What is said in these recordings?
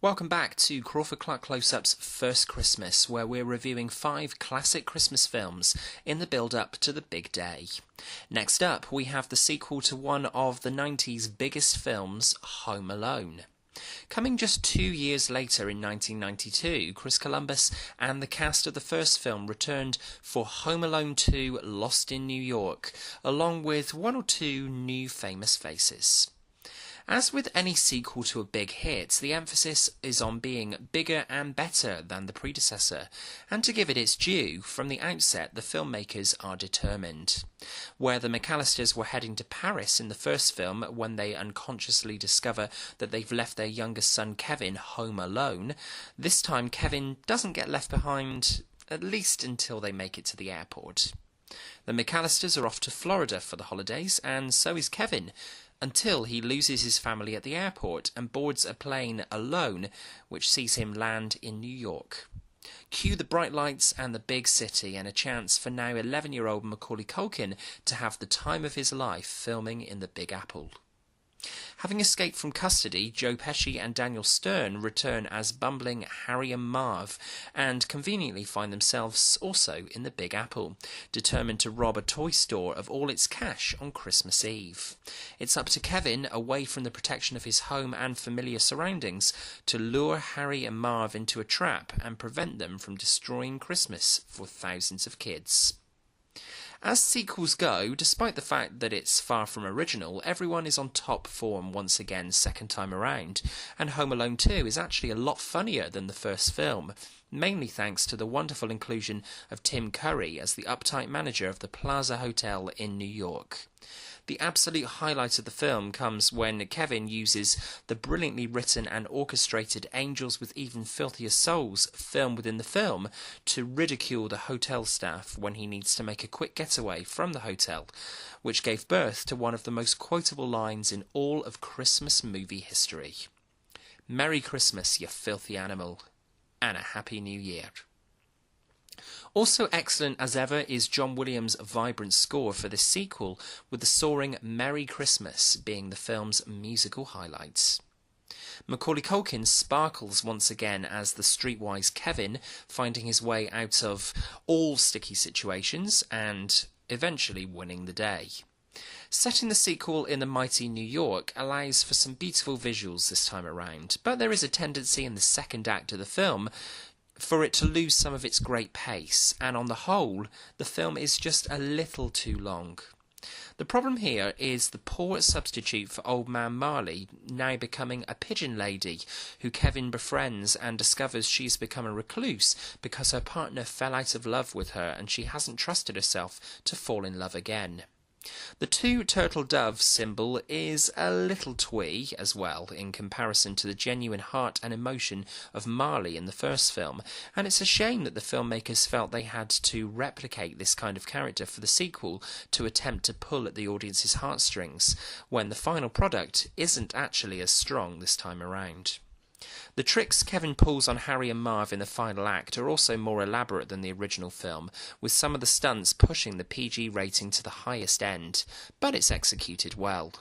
Welcome back to Crawford-Clark Close-Up's First Christmas, where we're reviewing 5 classic Christmas films in the build-up to the big day. Next up, we have the sequel to one of the 90s biggest films, Home Alone. Coming just 2 years later in 1992, Chris Columbus and the cast of the first film returned for Home Alone 2 Lost in New York, along with one or two new famous faces. As with any sequel to a big hit, the emphasis is on being bigger and better than the predecessor, and to give it its due, from the outset the filmmakers are determined. Where the McAllisters were heading to Paris in the first film when they unconsciously discover that they've left their youngest son Kevin home alone, this time Kevin doesn't get left behind, at least until they make it to the airport. The McAllisters are off to Florida for the holidays, and so is Kevin, until he loses his family at the airport and boards a plane alone, which sees him land in New York. Cue the bright lights and the big city, and a chance for now 11-year-old Macaulay Culkin to have the time of his life filming in the Big Apple. Having escaped from custody, Joe Pesci and Daniel Stern return as bumbling Harry and Marv, and conveniently find themselves also in the Big Apple, determined to rob a toy store of all its cash on Christmas Eve. It's up to Kevin, away from the protection of his home and familiar surroundings, to lure Harry and Marv into a trap and prevent them from destroying Christmas for thousands of kids. As sequels go, despite the fact that it's far from original, everyone is on top form once again second time around, and Home Alone 2 is actually a lot funnier than the first film, mainly thanks to the wonderful inclusion of Tim Curry as the uptight manager of the Plaza Hotel in New York. The absolute highlight of the film comes when Kevin uses the brilliantly written and orchestrated Angels with Even Filthier Souls film within the film to ridicule the hotel staff when he needs to make a quick getaway from the hotel, which gave birth to one of the most quotable lines in all of Christmas movie history. "Merry Christmas, you filthy animal, and a Happy New Year." Also excellent as ever is John Williams' vibrant score for this sequel, with the soaring Merry Christmas being the film's musical highlights. Macaulay Culkin sparkles once again as the streetwise Kevin, finding his way out of all sticky situations and eventually winning the day. Setting the sequel in the mighty New York allows for some beautiful visuals this time around, but there is a tendency in the second act of the film for it to lose some of its great pace, and on the whole, the film is just a little too long. The problem here is the poor substitute for Old Man Marley, now becoming a pigeon lady, who Kevin befriends and discovers she's become a recluse because her partner fell out of love with her and she hasn't trusted herself to fall in love again. The 2 turtle doves symbol is a little twee as well in comparison to the genuine heart and emotion of Marley in the first film, and it's a shame that the filmmakers felt they had to replicate this kind of character for the sequel to attempt to pull at the audience's heartstrings, when the final product isn't actually as strong this time around. The tricks Kevin pulls on Harry and Marv in the final act are also more elaborate than the original film, with some of the stunts pushing the PG rating to the highest end, but it's executed well.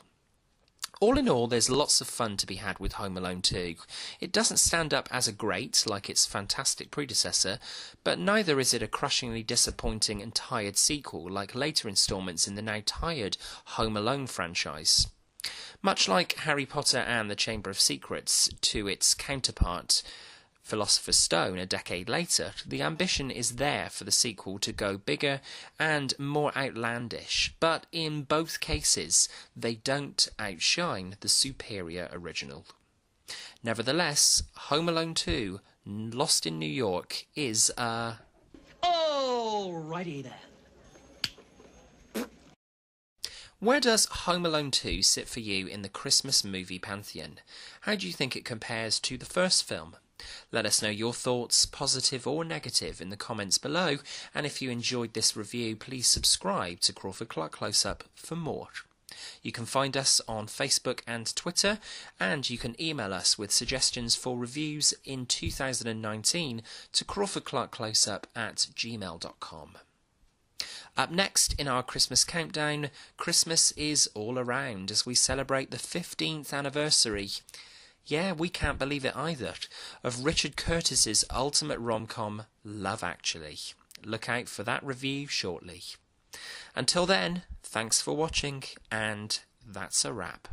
All in all, there's lots of fun to be had with Home Alone 2. It doesn't stand up as a great like its fantastic predecessor, but neither is it a crushingly disappointing and tired sequel like later installments in the now tired Home Alone franchise. Much like Harry Potter and the Chamber of Secrets to its counterpart, Philosopher's Stone, a decade later, the ambition is there for the sequel to go bigger and more outlandish, but in both cases, they don't outshine the superior original. Nevertheless, Home Alone 2, Lost in New York, is a... Alrighty then. Where does Home Alone 2 sit for you in the Christmas movie pantheon? How do you think it compares to the first film? Let us know your thoughts, positive or negative, in the comments below, and if you enjoyed this review, please subscribe to Crawford-Clark Close-Up for more. You can find us on Facebook and Twitter, and you can email us with suggestions for reviews in 2019 to crawfordclarkcloseup@gmail.com. Up next in our Christmas countdown, Christmas is all around as we celebrate the 15th anniversary. Yeah, we can't believe it either, of Richard Curtis's ultimate rom-com, Love Actually. Look out for that review shortly. Until then, thanks for watching, and that's a wrap.